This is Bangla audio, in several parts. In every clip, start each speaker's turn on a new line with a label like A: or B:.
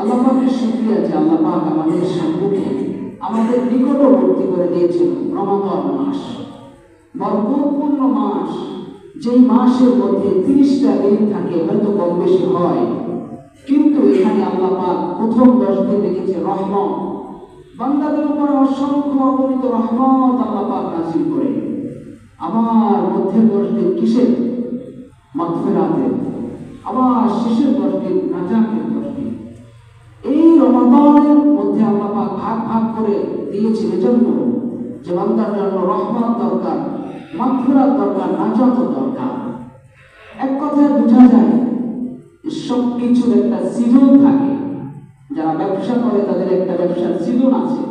A: আল্লাহ পাকের শুকরিয়া যে আল্লাহ পাক আমাদের সম্মুখে আমাদের নিকটবর্তী করে দিয়েছেন রমাদান মাস, বরকতপূর্ণ মাস, যেই মাসের মধ্যে 30টা দিন থাকে, হয়তো কম বেশি হয়, কিন্তু এখানে আল্লাহ পাক প্রথম 10 দিন রেখেছে রহমত, বান্দাদের উপরে অসংখ্য অগণিত রহমত আল্লাহ পাক নাযিল করে। আবার মধ্যের 10 দিন কিসের? মাগফিরাতের। আবার শেষের 10 দিন নাজাতের 10 দিন। এই রমাদানের মধ্যে আল্লাহ পাক ভাগ ভাগ করে দিয়েছেন এজন্য যে বান্দার জন্য রহমত দরকার, মাগফিরাত দরকার, নাজাত দরকার। এক কথায় বোঝা যায় সব কিছুর একটা সিজন থাকে। যারা ব্যবসা করে তাদের একটা ব্যবসার সিজন আছে,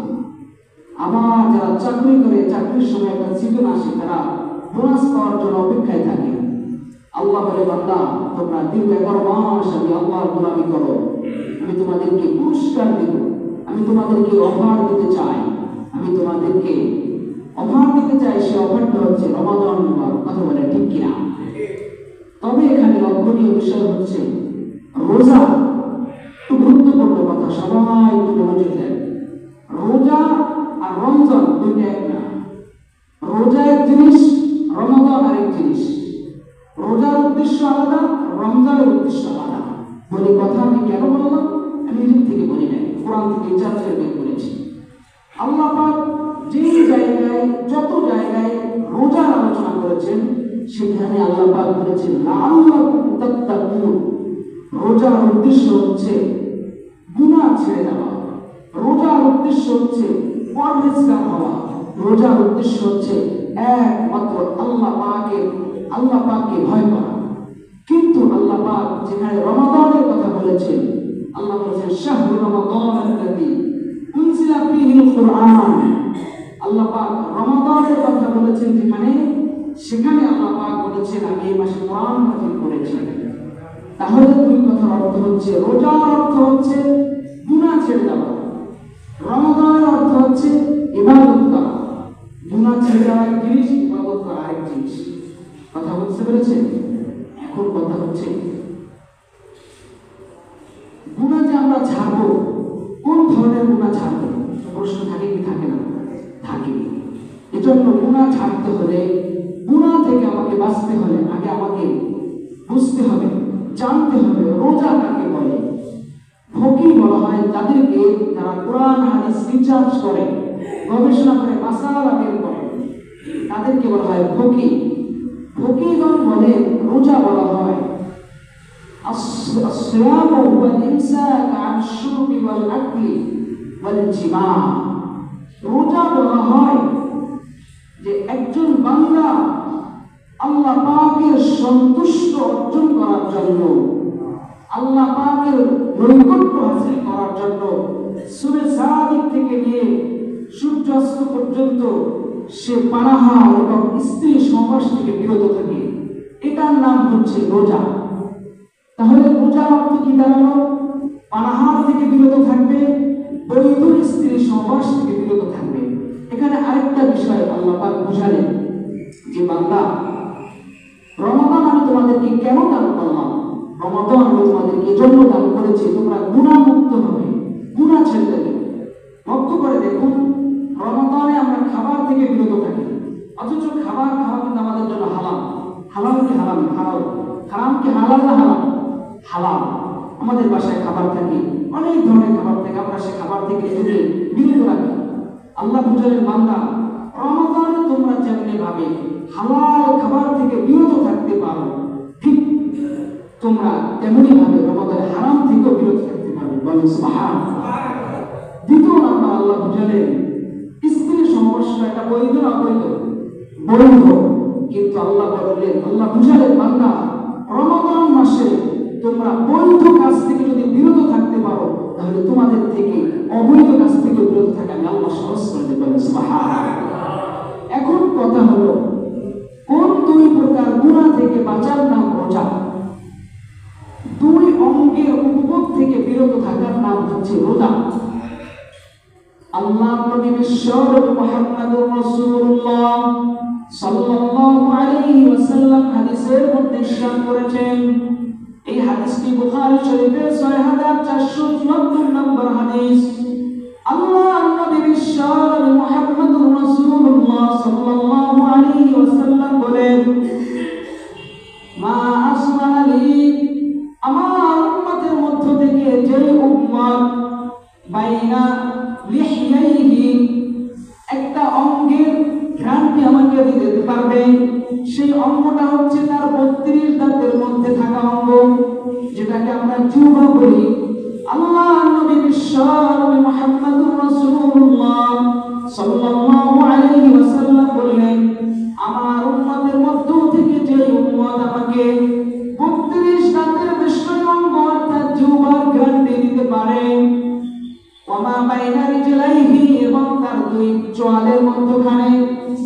A: আবার যারা চাকরি করে চাকরির সময় একটা সিজন আসে, তারা বোনাস পাওয়ার জন্য অপেক্ষায় থাকে। আল্লাহ বলে, বান্দা তোমরা দীর্ঘ 11 মাস আমি আল্লাহর গোলামি করো, আমি তোমাদেরকে পুরস্কার দেব, আমি তোমাদেরকে অফার দিতে চাই, আমি তোমাদেরকে অফার দিতে চাই। সে অফারটা হচ্ছে রমাদান মুবারক। কথা বলে ঠিক কিনা? তবে এখানে লক্ষণীয় বিষয় হচ্ছে রোজা। একটু গুরুত্বপূর্ণ কথা, সবাই একটু মনোযোগ দেন। রোজা আর রমজান দুইটা এক না। রোজা এক জিনিস, রমাদান আরেক জিনিস। রোজার উদ্দেশ্য আলাদা, রমজানের উদ্দেশ্য আলাদা। বলি কথা আমি কেন বললাম? আমি নিজের থেকে বলি নাই, কোরআন থেকে ইজাজত বের করেছি। আল্লাহ পাক যে জায়গায় যত জায়গায় রোজার আলোচনা করেছেন, সেখানে আল্লাহ পাক বলেছেন লাআল্লাকুম তাত্তাকুন। রোজার উদ্দেশ্য হচ্ছে গুনাহ ছেড়ে দেওয়া, রোজার উদ্দেশ্য হচ্ছে পরহেজগার হওয়া, রোজার উদ্দেশ্য হচ্ছে একমাত্র আল্লাহ পাককে ভয় করা। কিন্তু আল্লাহ পাক যেখানে রমাদানের কথা বলেছেন, আল্লাহ বলেছেন শাহরু রমাদানাল্লাযী উনজিলা ফীহিল কুরআন। আল্লাহ পাক রমাদানের কথা বলেছেন যেখানে, সেখানে আল্লাহ পাক বলেছেন আমি এই মাসে কোরআন নাযিল করেছি। তাহলে দুই কথার অর্থ হচ্ছে, রোজার অর্থ হচ্ছে গুনাহ ছেড়ে দেওয়া, রমাদানের অর্থ হচ্ছে ইবাদত করা। গুনাহ ছেড়ে দেওয়া এক জিনিস, ইবাদত করা আরেক জিনিস। কথা বুঝতে পেরেছেন? এখন কথা হচ্ছে গুনাহ যে আমরা ছাড়বো, কোন ধরনের গুনাহ ছাড়বো? প্রশ্ন থাকে কি থাকে না? থাকে। এজন্য গুনাহ ছাড়তে হলে, গুনাহ থেকে আমাকে বাঁচতে হলে আগে আমাকে বুঝতে হবে, জানতে হবে রোজা কাকে বলে। ফকিহ বলা হয় তাদেরকে যারা কোরআন হাদিস রিসার্চ করে, গবেষণা করে, মাসালা বের করে, তাদেরকে বলা হয় ফকিহ। ফকিহগণ বলে রোজা বলা হয় as-siyamu wal imsak an ash-shurbi wal akli wal jima'। রোজা বলা হয় যে একজন বান্দা আল্লাহ পাকের সন্তুষ্ট অর্জন করার জন্য, আল্লাহ পাকের নৈকট্য হাসিল করার জন্য সূরা সাদিক থেকে নিয়ে সূর্যাস্ত পর্যন্ত সে পানাহার এবং স্ত্রী সহবাস থেকে বিরত থাকে। এটার নাম হচ্ছে রোজা। তাহলে রোজার অর্থ কি দাঁড়ালো? পানাহার থেকে বিরত থাকবে, বৈধ স্ত্রী সহবাস থেকে বিরত থাকবে। এখানে আরেকটা বিষয় আল্লাহ পাক বুঝালেন যে বান্দা, রমাদান আমি তোমাদেরকে কেন দান করলাম? রমাদান আমি তোমাদেরকে এজন্য দান করেছি তোমরা গুনাহ মুক্ত হবে, গুনাহ ছেড়ে দেবে। লক্ষ্য করে দেখুন, রমাদানে আমরা খাবার থেকে বিরত থাকি, অথচ খাবার খাওয়া কিন্তু আমাদের জন্য হালাল। হালাল কি হারাম? হালাল। হারাম কি হালাল না হারাম? হালাল। আমাদের বাসায় খাবার থাকে, অনেক ধরনের খাবার থাকে, আমরা সে খাবার থেকে যদি বিরত রাখি। আল্লাহ বুঝালেন বান্দা, রমাদানে তোমরা যেমনি ভাবে হালাল খাবার থেকে বিরত থাকতে পারো, ঠিক তোমরা তেমনি ভাবে রমাদানে হারাম থেকেও বিরত থাকতে পারবে। বলেন সুবহানাল্লাহ। দ্বিতীয় নাম্বার আল্লাহ বুঝালেন স্ত্রীর সমস্যা এটা বৈধ না অবৈধ? বৈধ। কিন্তু আল্লাহ বললেন, আল্লাহ বুঝালেন বান্দা, রমাদান মাসে তোমরা বৈধ কাজ থেকে যদি বিরত থাকতে পারো, তাহলে তোমাদের থেকে অবৈধ কাজ থেকে বিরত থাকা আমি আল্লাহ সহজ করে দেব। সুবহানাল্লাহ। এখন কথা হলো, কোন দুই প্রকার গুনাহ থেকে বাঁচার নাম রোজা? দুই অঙ্গের উপভোগ থেকে বিরত থাকার নাম হচ্ছে রোজা। আল্লাহ নবী বিশ্বনবী মুহাম্মদুর রাসূলুল্লাহ সাল্লাল্লাহু আলাইহি ওয়াসাল্লাম হাদিসের মধ্যে ইরশাদ করেছেন, এই হাদিসটি বুখারী শরীফের ৬৪৭৪ নম্বর হাদিস। আল্লাহর নবী বিশ্বনবী মুহাম্মদুর রাসূলুল্লাহ সাল্লাল্লাহু আলাইহি ওয়াসাল্লাম বলেন, মা আসমানালি, আমার উম্মতের মধ্য থেকে যে উম্মত বাইনা লিহইয়াইহি, একটা অঙ্গের ঘ্রাণটি আমাকে দিতে পারবে, সেই অঙ্গটা হচ্ছে তার ৩২ দাঁতের মধ্যে থাকা অঙ্গ, যেটাকে আমরা জিহ্বা বলি। আল্লাহর নবী বিশ্বনবী মুহাম্মদুর রাসূলুল্লাহ সাল্লাল্লাহু আলাইহি ওয়াসাল্লাম বললেন, আমার উম্মতের মধ্য থেকে যে উম্মত আমাকে ৩২ দাঁতের বিষয় অঙ্গ অর্থাৎ জিহ্বার ঘ্রাণটি দিতে পারে, ওমা বাইনা রিজলাইহি, এবং তার দুই চোয়ালের মধ্যখানে,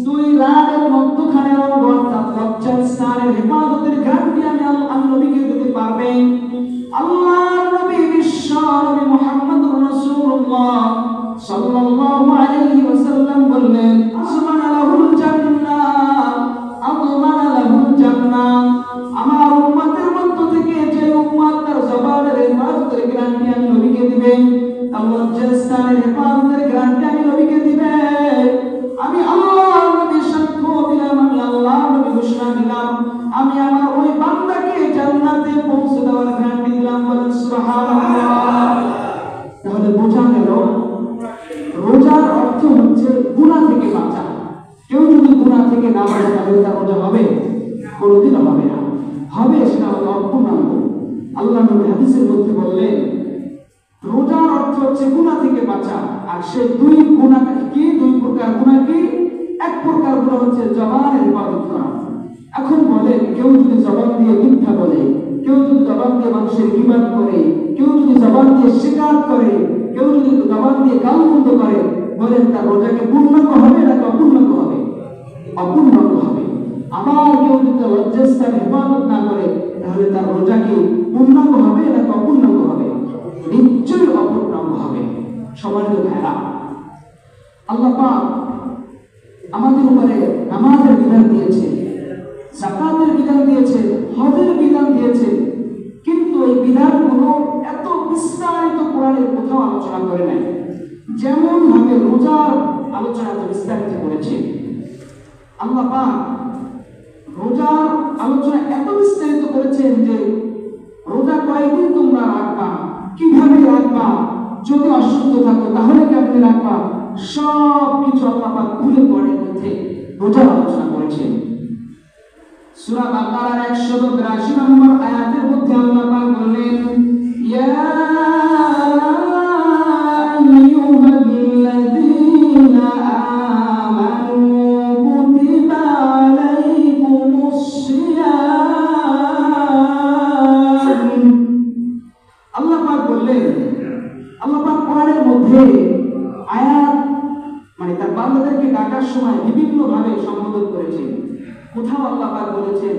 A: দুই রানের মধ্যখানে অঙ্গ অর্থাৎ লজ্জাস্থানের হেফাজতের ঘ্রাণটি আমি নবীকে দিতে পারবে। আল্লাহর নবী বিশ্বনবী মুহাম্মদুর রাসূলুল্লাহ সাল্লাল্লাহু আলাইহি ওয়াসাল্লাম বললেন, আসমানা লাহুল জান্নাহ, আযমানা লাহুল জান্নাহ, আমার উম্মতের মধ্য থেকে যে উম্মত তার জবানের হেফাজতের ঘ্রাণটি আমি নবীকে দিবে, তার লজ্জাস্থানের হেফাজতের ঘ্রাণটি আমি নবীকে দিবে, আমি আল্লাহর নবী সাক্ষ্য দিলাম, আমি আল্লাহর নবী ঘোষণা দিলাম, আমি আমার ওই বান্দাকে জান্নাতে পৌঁছে দেওয়ার গ্যারান্টি দিলাম। বলেন সুবহানাল্লাহ। তাহলে বোঝা গেল রোজার অর্থ হচ্ছে গুনাহ থেকে বাঁচা। কেউ যদি গুনাহ থেকে না বাঁচে তাহলে তার রোজা হবে? কোনোদিনও হবে না। হবে সেটা হলো অপূর্ণাঙ্গ। আল্লাহ নবী হাদিসের মধ্যে বললেন, রোজার অর্থ হচ্ছে গুনাহ থেকে বাঁচা। আর সেই দুই গুনাহ কি? দুই প্রকার গুনাহ কি? এক প্রকার গুনাহ হচ্ছে জবানের হেফাজত করা। এখন বলেন, কেউ যদি জবান দিয়ে মিথ্যা বলে, কেউ যদি জবান দিয়ে মানুষের গীবত করে, কেউ যদি জবান দিয়ে শিকার করে, কেউ যদি জবান দিয়ে গালমন্দ করে, বলেন তার রোজাকে পূর্ণাঙ্গ হবে নাকি অপূর্ণাঙ্গ হবে? অপূর্ণাঙ্গ হবে। আবার কেউ যদি লজ্জাস্থান হেফাজত না করে, তাহলে তার রোজা কি পূর্ণাঙ্গ হবে নাকি অপূর্ণাঙ্গ হবে? নিশ্চয়ই অপূর্ণাঙ্গ হবে। সম্মানিত ভাইরা, আল্লাহ পাক আমাদের উপরে নামাজের বিধান দিয়েছে, যাকাতের বিধান দিয়েছে, হজের বিধান দিয়েছে, কিন্তু এই বিধানগুলো এত বিস্তারিত কোরআনের কোথাও আলোচনা করে নাই। যেমন ভাবে রোজার আলোচনা এত বিস্তারিত করেছে, আল্লাহ পাক রোজার আলোচনা এত বিস্তারিত করেছেন যে রোজা কয়দিন তোমরা রাখবা, কিভাবে রাখবা, যদি অসুস্থ থাকো তাহলে কেমনে রাখবা, সব কিছু আল্লাহ পাক খুলে কোরআনের মধ্যে রোজার আলোচনা করেছেন। সূরা বাকারার ১৮২ নম্বর আয়াতের মধ্যে আল্লাহ পাক বললেন, ইয়া আইয়ুহাল্লাযীনা আমানু কুতিবা আলাইকুমুস সিয়াম। আল্লাহ পাক বললেন, আল্লাহ পাক কোরআনের মধ্যে আয়াত মানে তার বান্দাদেরকে ডাকার সময় বিভিন্ন ভাবে সম্বোধন করেছেন। কোথাও আল্লাহ পাক বলেছেন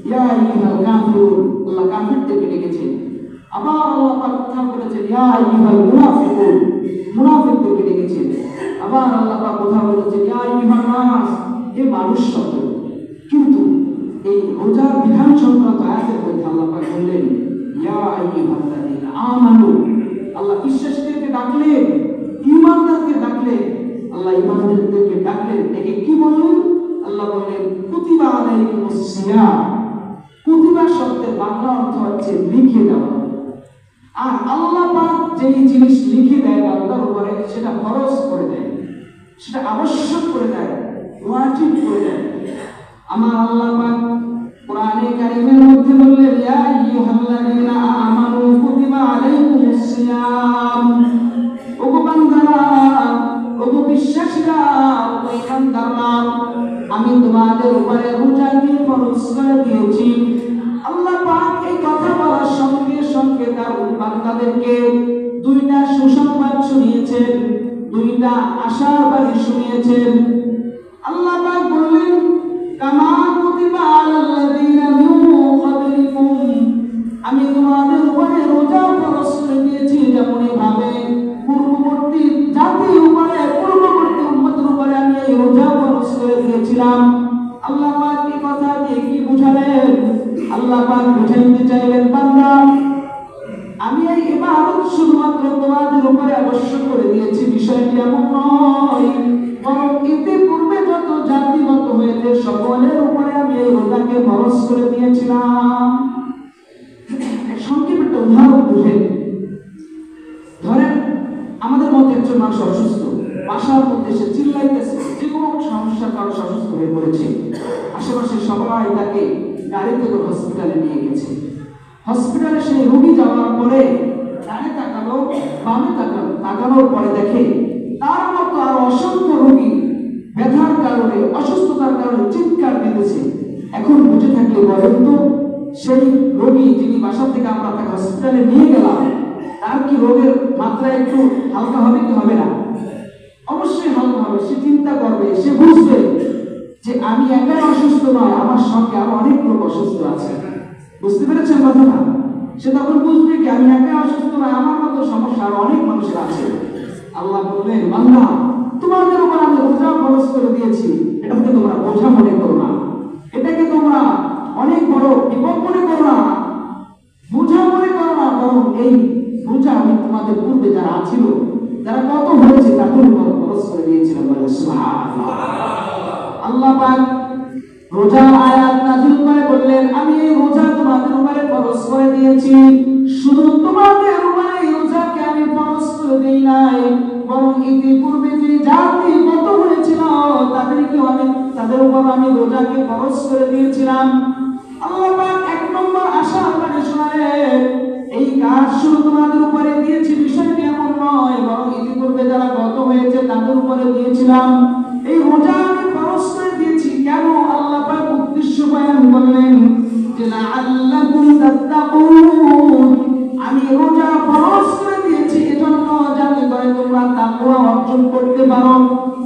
A: ইয়া আইয়ুহাল কাফিরুন, আল্লাহ কাফিরদেরকে ডেকেছেন। আবার আল্লাহ পাক কোথাও বলেছেন ইয়া আইয়ুহাল মুনাফিকুন, মুনাফিকদেরকে ডেকেছেন। আবার আল্লাহ পাক কোথাও বলেছেন ইয়া আইয়ুহান নাস, হে মানুষ সকল। কিন্তু এই রোজার বিধান সংক্রান্ত আয়াতের মধ্যে আল্লাহ পাক বললেন ইয়া আইয়ুহাল্লাযীনা আমানু, আল্লাহ বিশ্বাসীদেরকে ডাকলেন, ঈমানদারকে ডাকলেন। আল্লাহ ঈমানদারদেরকে ডাকলেন, ডেকে কি বললেন? আল্লাহ বললেন কুতিবা আলাইকুমুস সিয়াম। কুতিবা শব্দের বাংলা অর্থ হচ্ছে লিখে দেওয়া। আর আল্লাহ পাক যেই জিনিস লিখে দেয় বান্দার উপরে, সেটা ফরজ করে দেয়, সেটা আবশ্যক করে দেয়, ওয়াজিব করে দেয়। আমার আল্লাহ পাক কোরআনে কারীমের মধ্যে বললেন ইয়া আইয়ুহাল্লাযীনা আমানু কুতিবা আলাইকুমুস সিয়াম। ওগো বান্দারা, ওগো বিশ্বাসীরা, ওগো ঈমানদাররা, আমি তোমাদের উপরে রোজাকে ফরজ করে দিয়েছি। আল্লাহ পাক এই কথা বলার সঙ্গে সঙ্গে তার বান্দাদেরকে দুইটা সুসংবাদ শুনিয়েছেন, দুইটা আশার বাণী শুনিয়েছেন। আল্লাহ পাক বললেন কামা কুতিবা আলাল্লাযীনা মিন ক্বাবলিকুম, আমি তোমাদের উপরে রোজা ফরজ করে দিয়েছি যেমনই ভাবে পূর্ববর্তী জাতির উপরে, পূর্ববর্তী উম্মতের উপরে আমি এই রোজা ফরজ করে দিয়েছিলাম। আল্লাহ পাক এই কথা দিয়ে কি বুঝালেন? আল্লাহ পাক বুঝাইতে চাইলেন বান্দা তোমাদের উপরে আবশ্যক করে দিয়েছি, বিষয়টি এমন নয়, বরং ইতিপূর্বে যত জাতিগত হয়েছে সকলের উপরে আমি এই রোজাকে ফরজ করে দিয়েছিলাম। সংক্ষেপে একটা উদাহরণ বুঝেন। ধরেন আমাদের মধ্যে একজন মানুষ অসুস্থ, বাসার মধ্যে সে চিল্লাইতেছে, যে কোনো সমস্যার কারণে অসুস্থ হয়ে পড়েছে, আশেপাশে সবাই তাকে গাড়িতে করে হসপিটালে নিয়ে গেছে। হসপিটালে সেই রোগী যাওয়ার পরে ডানে তাকালো, বামে তাকালো, তাকানোর পরে দেখে তার মতো আর অসংখ্য রোগী ব্যথার কারণে, অসুস্থতার কারণে চিৎকার দিতেছে। এখন বুঝে থাকলে বলেন তো, সেই রোগী যিনি বাসা থেকে আমরা তাকে হসপিটালে নিয়ে গেলাম, তার কি রোগের মাত্রা একটু হালকা হবে কি হবে না? অবশ্যই হালকা হবে। সে চিন্তা করবে, সে বুঝবে যে আমি একাই অসুস্থ নয়, আমার সঙ্গে আরো অনেক লোক অসুস্থ আছে। বুঝতে পেরেছেন কথাটা? সে তখন বুঝবে কি আমি একাই অসুস্থ নয়, আমার মতো সমস্যা আরো অনেক মানুষের আছে। আল্লাহ বললেন, বান্দা তোমাদের উপর আমি রোজা ফরজ করে দিয়েছি, এটাকে তোমরা বোঝা মনে করো না, এটাকে তোমরা অনেক বড় বিপদ মনে করো না, বোঝা মনে করো না, বরং এই রোজা আমি তোমাদের পূর্বে যারা ছিল, যারা কত হয়েছে তাদের উপর ফরজ করে দিয়েছিলাম। বলে সুবহানাল্লাহ। আল্লাহ পাক রোজার আয়াত নাযিল করে বললেন, আমি এই রোজা তোমাদের উপরে ফরজ করে দিয়েছি। শুধু তোমাদের উপরে এই রোজাকে আমি ফরজ করে দেই নাই, বরং ইতিপূর্বে যে জাতি কত হয়েছিল তাদের উপর আমি রোজাকে ফরজ করে দিয়েছিলাম। আল্লাহ পাক এক নম্বর আশা আপনাকে শোনালেন, এই কাজ শুধু তোমাদের উপরে দিয়েছি বিষয়টি এমন নয়, বরং ইতিপূর্বে যারা গত হয়েছে তাদের উপরে দিয়েছিলাম। এই রোজা আমি ফরজ করে দিয়েছি কেন? আল্লাহ পাক উদ্দেশ্য বয়ান করলেন যে লাআল্লাকুম তাত্তাকুন, আমি রোজা ফরজ করে দিয়েছি এজন্য যাতে করে তোমরা তাকওয়া অর্জন করতে পারো,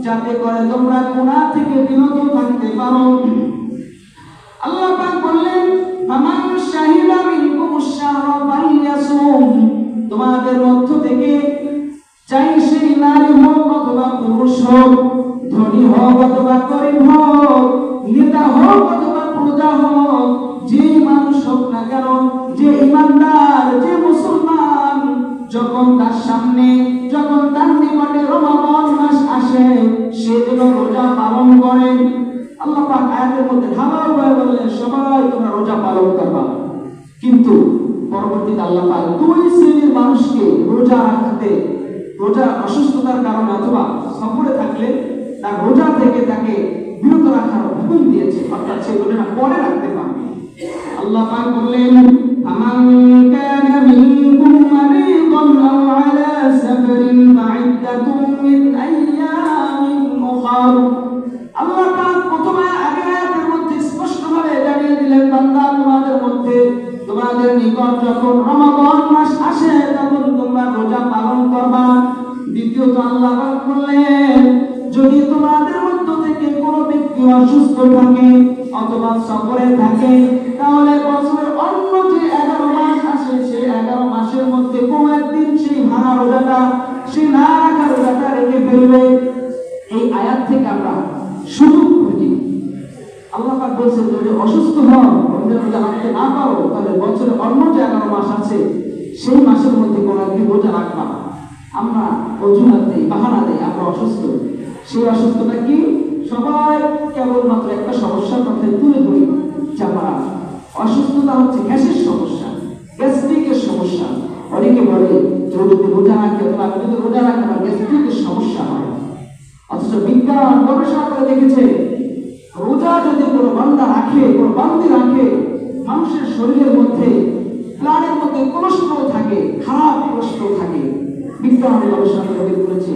A: যাতে করে তোমরা গুনাহ থেকে বিরত থাকতে পারো। আল্লাহ পাক বললেন, ফামান শাহিদা মিনকুমুশ শাহরা ফালইয়াসুম, তোমাদের মধ্য থেকে চাই সেই নারী হোক অথবা পুরুষ হোক, ধনী হোক অথবা গরিব হোক, নেতা হোক অথবা প্রজা হোক, যে মানুষ হোক না কেন, যে ইমানদার, যে মুসলমান, যখন তার সামনে, যখন তার নিকটে রমাদান মাস আসে, সে যেন রোজা পালন করে। আল্লাহ পাক আয়াতের মধ্যে ধামাল করে বললেন, সবাই তোমরা রোজা পালন করবা। কিন্তু পরবর্তীতে আল্লাহ পাক দুই শ্রেণীর মানুষকে রোজা রাখতে, রোজা অসুস্থতার কারণে অথবা সফরে থাকলে তার রোজা থেকে তাকে বিরত রাখার হুকুম দিয়েছে, অর্থাৎ সে রোজাটা পরে রাখতে পারবে। আল্লাহ পাক বললেন, আমান কানা মিনকুম মারিদান আও আলা সাফারিন ফাইদ্দাতুম মিন আইয়ামিন উখর। আল্লাহ পাক প্রথমে আগের আয়াতের মধ্যে স্পষ্টভাবে জানিয়ে দিলেন, বান্দা তোমাদের মধ্যে, তোমাদের নিকট যখন রমাদান মাস আসে তখন তোমরা রোজা পালন করবা। দ্বিতীয়ত আল্লাহ পাক বললেন, যদি তোমাদের মধ্য থেকে কোনো ব্যক্তি অসুস্থ থাকে অথবা সফরে থাকে, তাহলে বছরের অন্য যে 11 মাস আসে সেই 11 মাসের মধ্যে কোনো একদিন সেই ভাঙা রোজাটা, সেই না রাখা রোজাটা রেখে ফেলবে। এই আয়াত থেকে আমরা সুযোগ খুঁজি। আল্লাহ পাক বলছেন, যদি অসুস্থ হও, রোজা রাখতে না পারো, তাহলে বছরের অন্য যে 11 মাস আছে সেই মাসের মধ্যে কোনো একদিন রোজা রাখবা। আমরা অজুহাত দেই, বাহানা দেই আমরা অসুস্থ। সেই অসুস্থতা কি? সবাই কেবলমাত্র একটা সমস্যার কথা তুলে ধরি, চাপা অসুস্থতা হচ্ছে গ্যাসের সমস্যা, গ্যাস্ট্রিকের সমস্যা। অনেকে বলে যদি রোজা রাখে অথবা আমি যদি রোজা রাখি আমার গ্যাস্ট্রিকের সমস্যা হয়। অথচ বিজ্ঞান গবেষণা করে দেখেছে, রোজা যদি কোনো বান্দা রাখে, কোনো বান্দি রাখে, মানুষের শরীরের মধ্যে, ব্লাডের মধ্যে কোলেস্টেরল থাকে, খারাপ কোলেস্টেরল থাকে। বিজ্ঞান গবেষণা করে বের করেছে,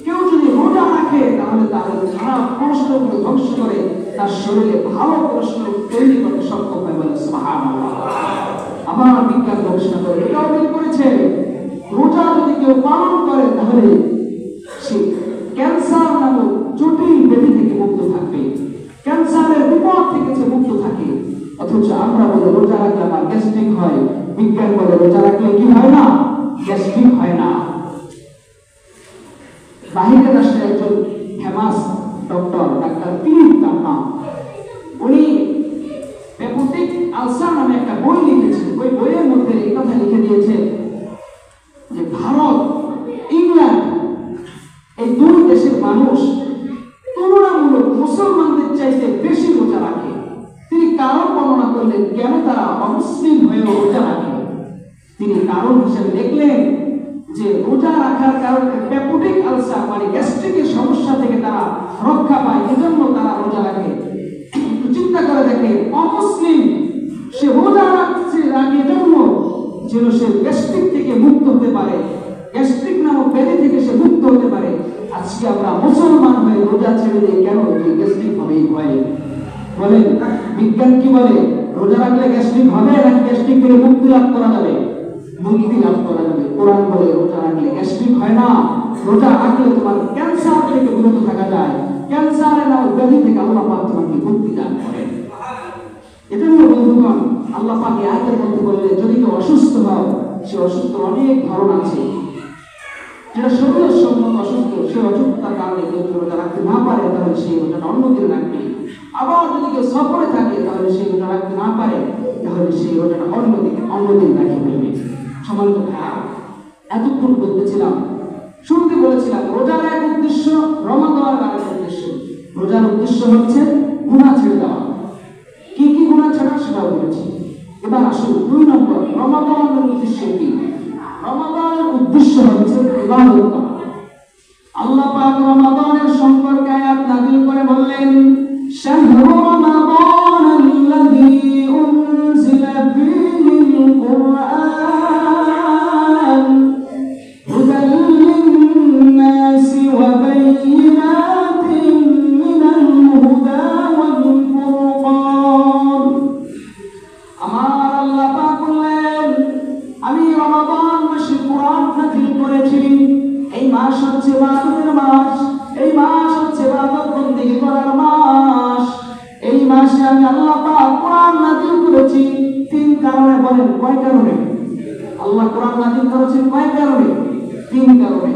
A: কেউ যদি রোজা রাখে তাহলে তার খারাপ কোলেস্টেরলকে ধ্বংস করে তার শরীরে ভালো কোলেস্টেরল তৈরি করতে সক্ষম হয়। বলে সুবহানাল্লাহ। আবার বিজ্ঞান গবেষণা করে এটাও বের করেছে, রোজা যদি কেউ পালন করে তাহলে সে ক্যান্সার নামক জটিল ব্যাধি থেকে মুক্ত থাকবে, ক্যান্সারের বিপদ থেকে সে মুক্ত থাকে। অথচ আমরা বলে রোজা রাখলে আমার গ্যাস্ট্রিক হয়, বিজ্ঞান বলে রোজা রাখলে কি হয় না? গ্যাস্ট্রিক হয় না। বাহিরের রাষ্ট্রের একজন ফেমাস ডক্টর, ডাক্তার ফিলিপ তার নাম, উনি পেপটিক আলসার নামে একটা বই লিখেছেন। ওই বইয়ের মধ্যে এই কথা লিখে দিয়েছে যে ভারত কারণ পেপটিক আলসার মানে গ্যাস্ট্রিকের সমস্যা থেকে তারা রক্ষা পায়, এজন্য তারা রোজা রাখে। চিন্তা করে দেখে, অমুসলিম সে রোজা রাখছে এজন্য যেন সে গ্যাস্ট্রিক থেকে মুক্ত হতে পারে, গ্যাস্ট্রিক নামক ব্যাধি থেকে সে মুক্ত হতে পারে। আজকে আমরা মুসলমান হয়ে রোজা ছেড়ে দিই কেন? গ্যাস্ট্রিক হবেই ভয়ে। বলেন বিজ্ঞান কি বলে? রোজা রাখলে গ্যাস্ট্রিক হবে নাকি গ্যাস্ট্রিক থেকে মুক্তি লাভ করা যাবে? মুক্তি লাভ করা যাবে। কোরআন বলে রোজা রাখলে গ্যাস্ট্রিক হয় না, রোজা রাখলে তোমার ক্যান্সার থেকে বিরত থাকা যায়, ক্যান্সারের নামক ব্যাধি থেকে আল্লাহ পাক তোমাকে মুক্তি দান করেন। এজন্য বন্ধুগণ, আল্লাহ পাক এই আয়াতের মধ্যে বললেন যদি কেউ অসুস্থ হয়, সে অসুস্থ অনেক ধরন আছে, যেটা শরীরের সম্মত অসুস্থ, সে অসুস্থতার কারণে কেউ রোজা রাখতে না পারে তাহলে সেই রোজাটা অন্যদিন রাখবে। আবার যদি কেউ সফরে থাকে তাহলে সেই রোজা রাখতে না পারে তাহলে সেই রোজাটা অন্যদিন রাখে ফেলবে। সম্মানিত ভাইরা, এতক্ষণ বলতেছিলাম, শুরুতে বলেছিলাম রোজার এক উদ্দেশ্য, রমাদানের আরেক উদ্দেশ্য। রোজার উদ্দেশ্য হচ্ছে গুনাহ ছেড়ে দেওয়া। কি কি গুনাহ ছাড়া সেটাও বলেছি। এবার আসুন 2 নম্বর, রমাদানের উদ্দেশ্য কি? রমাদানের উদ্দেশ্য হচ্ছে ইবাদত করা। আল্লাহ পাক রমাদানের সম্পর্কে আয়াত নাযিল করে বললেন, শাহরু রমাদানাল্লাযী উনজিলা ফীহিল কুরআন হুদাল লিন-নাসি ওয়া বায়িনাতিন মিনাল হুদা ওয়াল ফুরকান। আমার আল্লাহ পাক বললেন, আমি রমাদান মাসে কুরআন নাযিল করেছি। এই মাস হচ্ছে ইবাদতের মাস, এই মাস হচ্ছে ইবাদত বন্দেগী করার মাস। এই মাসে আমি আল্লাহ পাক কুরআন নাযিল করেছি 3 কারণে। বলেন কয় কারণে? আল্লাহ কুরআন নাযিল করেছেন কয় কারণে? 3 কারণে।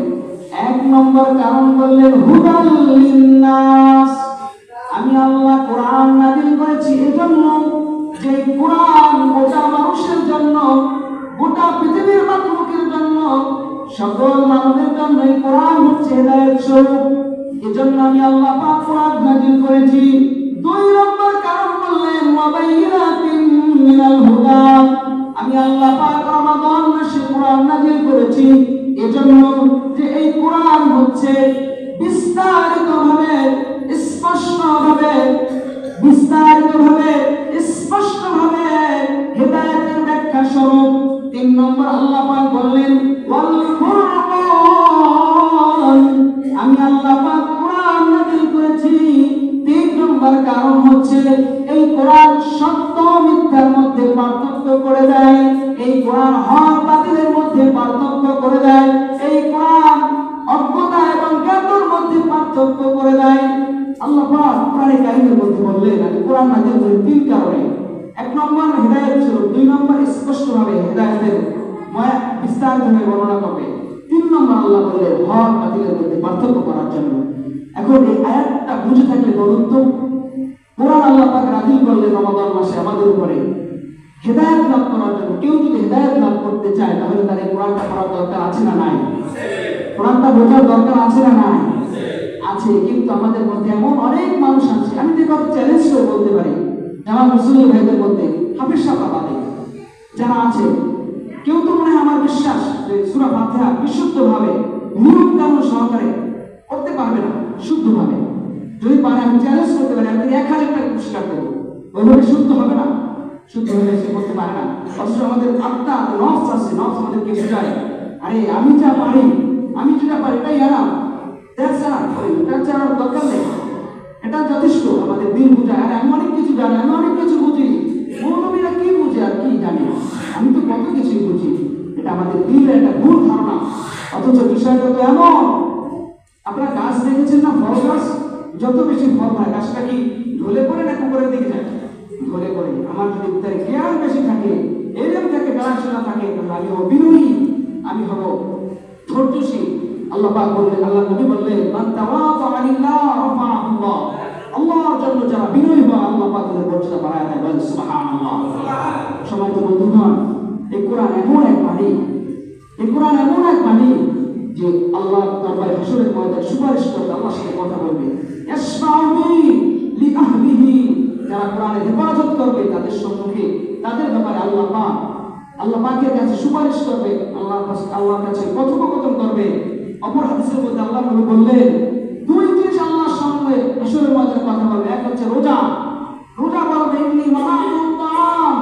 A: 1 নম্বর কারণ বললেন হুদাল লিন-নাস। আমি আল্লাহ কুরআন নাযিল করেছি এজন্য যে কুরআন গোটা মানুষের জন্য, গোটা পৃথিবীর মাখলুকের জন্য, সকল মানবের জন্য এই কোরআন হচ্ছে হেদায়েত স্বরূপ। এজন্য আমি আল্লাহ পাক কোরআন নাযিল করেছি। 2 নম্বর কারণ বললেন ওয়া বায়িনাতিন মিনাল হুদা। আমি আল্লাহ পাক রমাদান মাসে কোরআন নাযিল করেছি এজন্য যে এই কোরআন হচ্ছে বিস্তারিতভাবে স্পষ্টভাবে হেদায়েতের ব্যাখ্যা স্বরূপ। 3 নম্বর আল্লাহ পাক বললেন ওয়াল ফুরকান। আমি আল্লাহ পাক কোরআন নাযিল করেছি 3 নম্বর কারণ হচ্ছে এই কোরআন সত্য মিথ্যার মধ্যে পার্থক্য করে দেয়, এই কোরআন হক বাতিলের মধ্যে পার্থক্য করে দেয়, এই কোরআন অজ্ঞতা এবং জ্ঞানের মধ্যে পার্থক্য করে দেয়। আল্লাহ পাক কোরআনে কারীমের মধ্যে বললেন আমি কোরআন নাযিল করি 3 কারণে। 1 নম্বর হেদায়েত স্বরূপ, 2 নম্বর স্পষ্টভাবে হেদায়েতের বিস্তারিতভাবে বর্ণনা করবে, 3 নম্বর আল্লাহ বললেন হক বাতিলের মধ্যে পার্থক্য করার জন্য। এখন এই আয়াতটা বুঝে থাকলে বলুন তো, কোরআন আল্লাহ পাক নাযিল করলেন রমাদান মাসে আমাদের উপরে হেদায়েত লাভ করার জন্য। কেউ যদি হেদায়েত লাভ করতে চায় তাহলে তার এই কোরআনটা পড়ার দরকার আছে না নাই? কোরআনটা বোঝার দরকার আছে না নাই? আছে। কিন্তু আমাদের মধ্যে এমন অনেক মানুষ আছে, আমি তো কথা চ্যালেঞ্জ করে বলতে পারি, আমার মুসলিম ভাইদের মধ্যে হাফেজ সাহেবাদে যারা আছে, কেউ তো মনে হয় আমার বিশ্বাস যে সূরা ফাতিহা বিশুদ্ধভাবে নিয়ম কানুন সহকারে করতে পারবে না শুদ্ধভাবে। যদি পারে আমি চ্যালেঞ্জ করতে পারি, আমি 1000 টাকা পুরস্কার দেবো। ওইভাবে শুদ্ধ হবে না, শুদ্ধ হলে সে করতে পারে না। অথচ আমাদের আত্মা নফস আছে, নফস আমাদেরকে বোঝায় আরে আমি যা পারি, আমি যেটা পারি এটাই আরাম, এটা ছাড়ার দরকার নেই, এটা যথেষ্ট। আমাদের দিল বুঝায় আরে আমি অনেক কিছু জানি, আমি অনেক কিছু বুঝি, মৌলবীরা কি বুঝে আর কি জানি, আমি তো কত কিছুই বুঝি। এটা আমাদের দিলের একটা ভুল ধারণা। অথচ বিষয়টা তো এমন, আপনারা গাছ দেখেছেন না, ফল গাছ যত বেশি ফল হয় গাছটা কি ঢলে পড়ে না কুকুরের দিকে যায়? ঢলে পড়ে। আমার যদি তার জ্ঞান বেশি থাকে, এলেম থাকে, পড়াশোনা থাকে, তাহলে আমি হব বিনয়ী, আমি হব ধৈর্যশীল। আল্লাহ পাক বললেন, আল্লাহ নবী বললেন মান তাওয়াযা লিল্লাহ রাফাআহুল্লাহ। আল্লাহর জন্য যারা বিনয়ী হয় আল্লাহ পাক তাদের মর্যাদা বাড়ায় দেয়। বলেন সুবহানাল্লাহ। সম্মানিত বন্ধুগণ, এই কোরআন এমন এক বাণী, এই কোরআন এমন এক বাণী যে আল্লাহ দরবারে হাসরের ময়দানে সুপারিশ করবে, আল্লাহর সাথে কথা বলবে। ইয়াসমাউ লি আহলিহি, যারা কোরআনের হেফাজত করবে তাদের সম্মুখে, তাদের ব্যাপারে আল্লাহ পাকের কাছে সুপারিশ করবে, আল্লাহর কাছে কথোপকথন করবে। অপর হাদিসের মধ্যে আল্লাহ নবী বললেন, দুই জিনিস আল্লাহর সঙ্গে হাসরের ময়দানে কথা বলবে। এক হচ্ছে রোজা। রোজা বলবে, ইন্নী মানাতুত তাআম,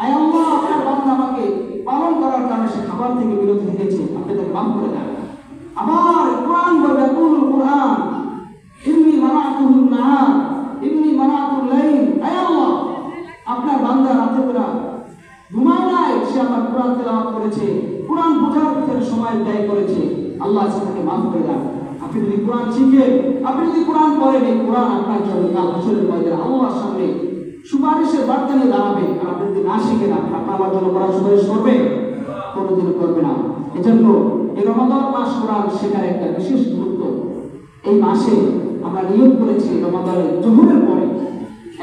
A: আয় আল্লাহ, আপনার বান্দা আমাকে পালন করার কারণে সে খাবার থেকে বিরত থেকেছে, আপনি তাকে মাফ করে দেন। আবার কোরআন বলবে, কুল কোরআন, ইন্নী মানাতুন নাহার, ইন্নী মানাতুল লাইল, আয় আল্লাহ, আপনার বান্দা রাতে বেলা ঘুমায় নাই, সে আমার কোরআন তেলাওয়াত করেছে, কোরআন বোঝার ভিতরে সময় ব্যয় করেছে, আল্লাহ তাকে মাফ করে দেন। আপনি যদি কোরআন শিখেন, আপনি যদি কোরআন পড়েন, এই কোরআন আপনার জন্য কাল হাসরের ময়দানে আল্লাহর সামনে সুপারিশের বার্তা নিয়ে দাঁড়াবে। আর আপনি যদি না শিখেন, আপনি আমার জন্য কোরআন সুপারিশ করবে? কোনোদিন করবে না। এজন্য এই রমাদান মাস কোরআন শেখার একটা বিশেষ গুরুত্ব। এই মাসে আমরা নিয়োগ করেছি রমাদানের জোহরের পরে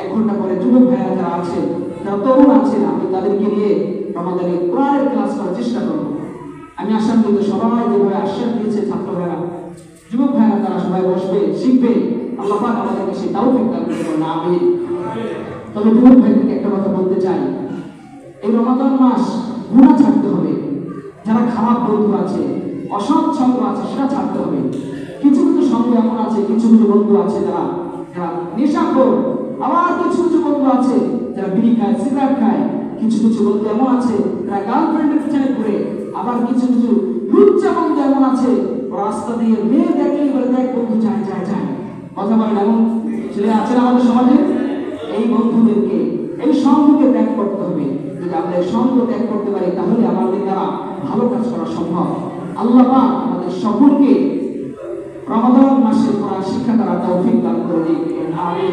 A: 1 ঘন্টা পরে যুবক ভাইরা যারা আছে, যারা তরুণ আছেন, আমি তাদেরকে নিয়ে রমাদানের কোরআনের ক্লাস করার চেষ্টা করব। আমি আশা করি সবাই যেভাবে আশ্বাস দিয়েছে ছাত্র ভাইরা, যুবক ভাইরা, তারা সবাই বসবে, শিখবে। আল্লাহ পাক আমাদেরকে সেই তৌফিক দান করুন, আমিন। তবে যুবক ভাইদেরকে একটা কথা বলতে চাই, এই রমাদান মাস গুনাহ ছাড়তে হবে। যারা খারাপ বন্ধু আছে, অসৎ সঙ্গ আছে, সেটা ছাড়তে হবে। কিছু কিছু সঙ্গ এমন আছে, কিছু কিছু বন্ধু আছে যারা নেশাখোর, আবার কিছু কিছু বন্ধু আছে যারা বিড়ি খায়, সিগারেট খায়। কিছু কিছু বন্ধু এমন আছে যারা গার্লফ্রেন্ডের পিছনে ঘুরে। আবার কিছু কিছু লুচ্চা বন্ধু এমন আছে, রাস্তা দিয়ে মেয়ে দেখলেই বলে, দেখ বন্ধু, যায় যায় যায়, কথা বলেন। এমন ছেলে আছেন আমাদের সমাজে। এই বন্ধুদেরকে, এই সঙ্গকে ত্যাগ করতে হবে। যদি আমরা এই সঙ্গ ত্যাগ করতে পারি, তাহলে আমাদের দ্বারা ভালো কাজ করা সম্ভব। আল্লাহ পাক আমাদের সকলকে রমাদান মাসে কোরআন শিক্ষা করার তৌফিক দান করে দিন, আমিন।